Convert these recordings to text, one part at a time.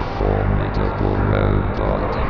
formidable robot.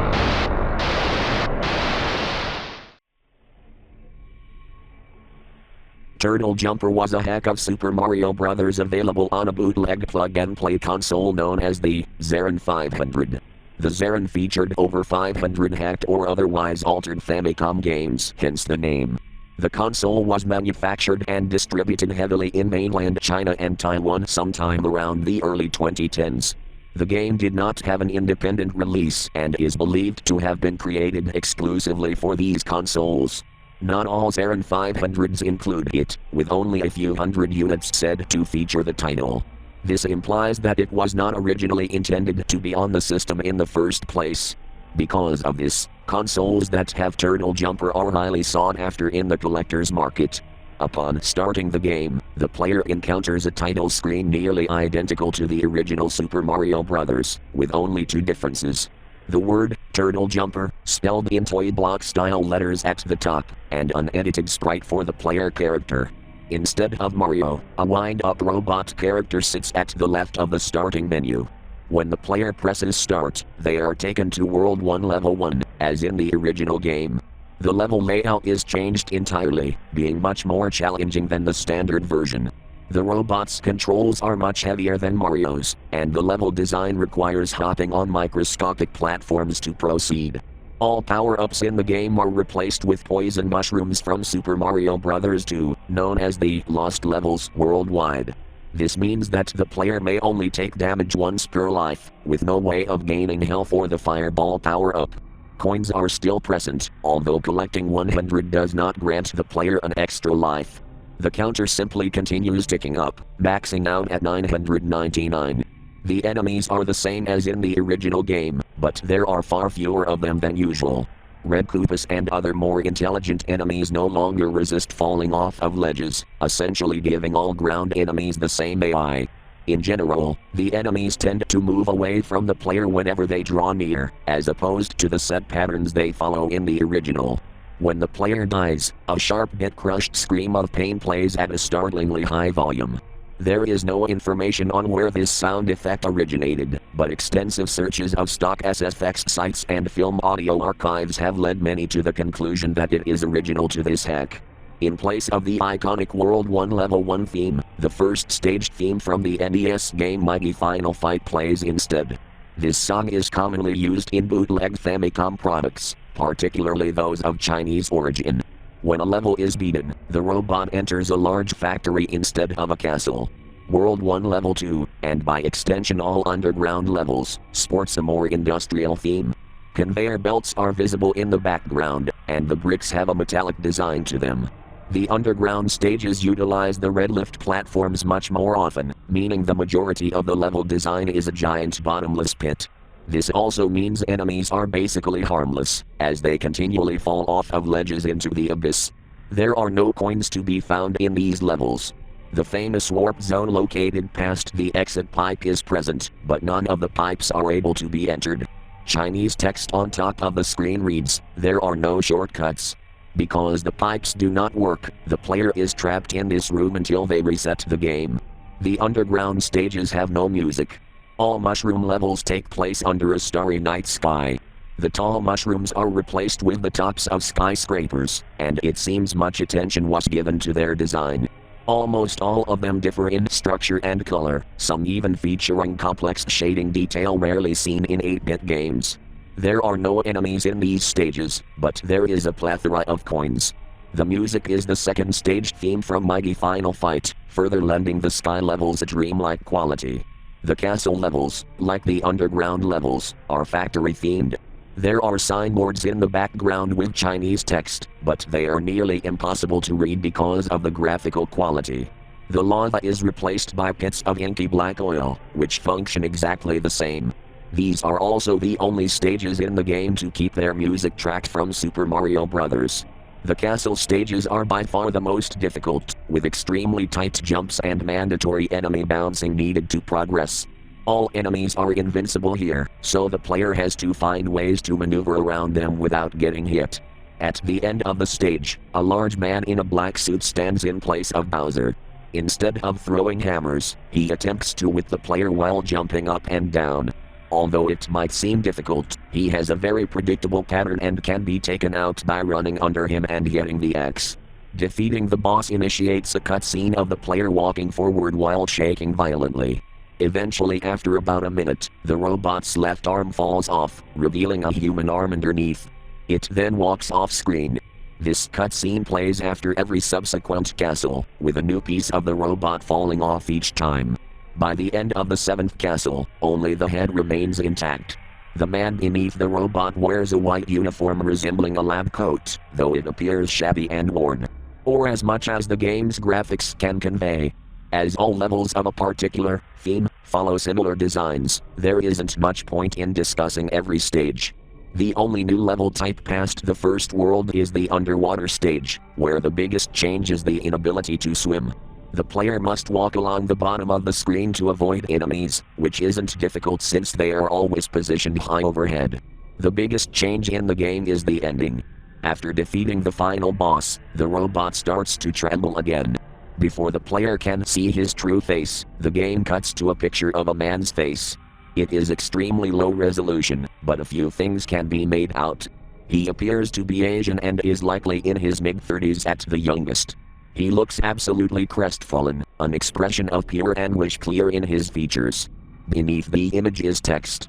Turtlejumper was a hack of Super Mario Bros. Available on a bootleg plug-and-play console known as the Zarin 500. The Zarin featured over 500 hacked or otherwise altered Famicom games, hence the name. The console was manufactured and distributed heavily in mainland China and Taiwan sometime around the early 2010s. The game did not have an independent release and is believed to have been created exclusively for these consoles. Not all Zarin 500s include it, with only a few hundred units said to feature the title. This implies that it was not originally intended to be on the system in the first place. Because of this, consoles that have Turtlejumper are highly sought after in the collector's market. Upon starting the game, the player encounters a title screen nearly identical to the original Super Mario Bros., with only two differences. The word Turtlejumper, spelled in toy block style letters at the top, and an edited sprite for the player character. Instead of Mario, a wind-up robot character sits at the left of the starting menu. When the player presses start, they are taken to World 1 Level 1, as in the original game. The level layout is changed entirely, being much more challenging than the standard version. The robot's controls are much heavier than Mario's, and the level design requires hopping on microscopic platforms to proceed. All power-ups in the game are replaced with poison mushrooms from Super Mario Bros. 2, known as the Lost Levels worldwide. This means that the player may only take damage once per life, with no way of gaining health or the fireball power-up. Coins are still present, although collecting 100 does not grant the player an extra life. The counter simply continues ticking up, maxing out at 999. The enemies are the same as in the original game, but there are far fewer of them than usual. Red Koopas and other more intelligent enemies no longer resist falling off of ledges, essentially giving all ground enemies the same AI. In general, the enemies tend to move away from the player whenever they draw near, as opposed to the set patterns they follow in the original. When the player dies, a sharp bit-crushed scream of pain plays at a startlingly high volume. There is no information on where this sound effect originated, but extensive searches of stock SFX sites and film audio archives have led many to the conclusion that it is original to this hack. In place of the iconic World 1 Level 1 theme, the first stage theme from the NES game Mighty Final Fight plays instead. This song is commonly used in bootleg Famicom products, particularly those of Chinese origin. When a level is beaten, the robot enters a large factory instead of a castle. World 1 Level 2, and by extension all underground levels, sports a more industrial theme. Conveyor belts are visible in the background, and the bricks have a metallic design to them. The underground stages utilize the red lift platforms much more often, meaning the majority of the level design is a giant bottomless pit. This also means enemies are basically harmless, as they continually fall off of ledges into the abyss. There are no coins to be found in these levels. The famous warp zone located past the exit pipe is present, but none of the pipes are able to be entered. Chinese text on top of the screen reads, "There are no shortcuts." Because the pipes do not work, the player is trapped in this room until they reset the game. The underground stages have no music. All mushroom levels take place under a starry night sky. The tall mushrooms are replaced with the tops of skyscrapers, and it seems much attention was given to their design. Almost all of them differ in structure and color, some even featuring complex shading detail rarely seen in 8-bit games. There are no enemies in these stages, but there is a plethora of coins. The music is the second stage theme from Mighty Final Fight, further lending the sky levels a dreamlike quality. The castle levels, like the underground levels, are factory themed. There are signboards in the background with Chinese text, but they are nearly impossible to read because of the graphical quality. The lava is replaced by pits of inky black oil, which function exactly the same. These are also the only stages in the game to keep their music tracked from Super Mario Bros. The castle stages are by far the most difficult, with extremely tight jumps and mandatory enemy bouncing needed to progress. All enemies are invincible here, so the player has to find ways to maneuver around them without getting hit. At the end of the stage, a large man in a black suit stands in place of Bowser. Instead of throwing hammers, he attempts to whip the player while jumping up and down. Although it might seem difficult, he has a very predictable pattern and can be taken out by running under him and getting the axe. Defeating the boss initiates a cutscene of the player walking forward while shaking violently. Eventually, after about a minute, the robot's left arm falls off, revealing a human arm underneath. It then walks off screen. This cutscene plays after every subsequent castle, with a new piece of the robot falling off each time. By the end of the 7th castle, only the head remains intact. The man beneath the robot wears a white uniform resembling a lab coat, though it appears shabby and worn. Or as much as the game's graphics can convey. As all levels of a particular theme follow similar designs, there isn't much point in discussing every stage. The only new level type past the first world is the underwater stage, where the biggest change is the inability to swim. The player must walk along the bottom of the screen to avoid enemies, which isn't difficult since they are always positioned high overhead. The biggest change in the game is the ending. After defeating the final boss, the robot starts to tremble again. Before the player can see his true face, the game cuts to a picture of a man's face. It is extremely low resolution, but a few things can be made out. He appears to be Asian and is likely in his mid-30s at the youngest. He looks absolutely crestfallen, an expression of pure anguish clear in his features. Beneath the image is text.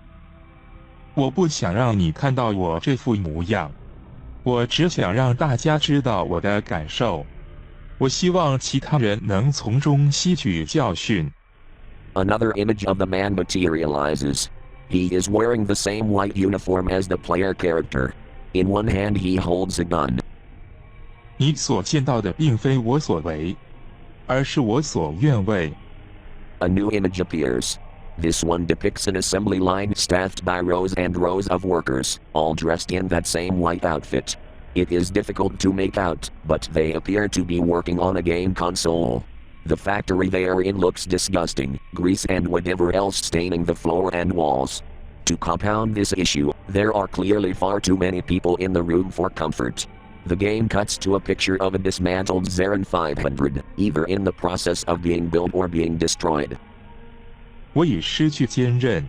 我不想让你看到我这副模样，我只想让大家知道我的感受。我希望其他人能从中吸取教训。 Another image of the man materializes. He is wearing the same white uniform as the player character. In one hand he holds a gun. 你所见到的并非我所为，而是我所愿为。 A new image appears. This one depicts an assembly line staffed by rows and rows of workers, all dressed in that same white outfit. It is difficult to make out, but they appear to be working on a game console. The factory they are in looks disgusting, grease and whatever else staining the floor and walls. To compound this issue, there are clearly far too many people in the room for comfort. The game cuts to a picture of a dismantled Zeren 500, either in the process of being built or being destroyed. 我已失去坚韧，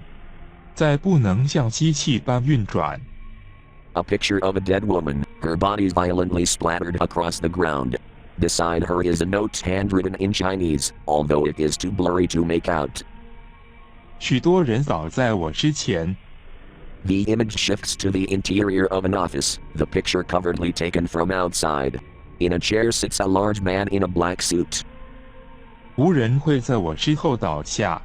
再不能像机器般运转。 A picture of a dead woman, her body violently splattered across the ground. Beside her is a note handwritten in Chinese, although it is too blurry to make out. 许多人早在我之前。 The image shifts to the interior of an office, the picture covertly taken from outside. In a chair sits a large man in a black suit. 无人会在我之后倒下。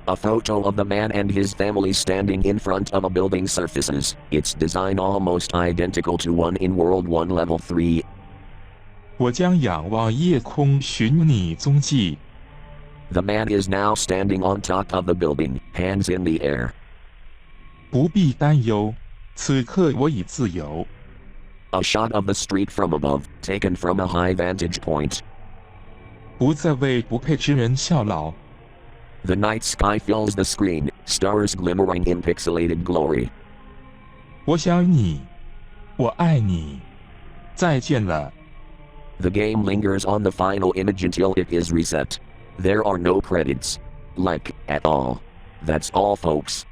A photo of the man and his family standing in front of a building surfaces, its design almost identical to one in World 1 Level 3. 我将仰望夜空寻你踪迹。 The man is now standing on top of the building, hands in the air. 不必担忧，此刻我已自由。 A shot of the street from above, taken from a high vantage point. 不再为不配之人效劳。 The night sky fills the screen, stars glimmering in pixelated glory. 我想你，我爱你，再见了。 The game lingers on the final image until it is reset. There are no credits. Like, at all. That's all, folks.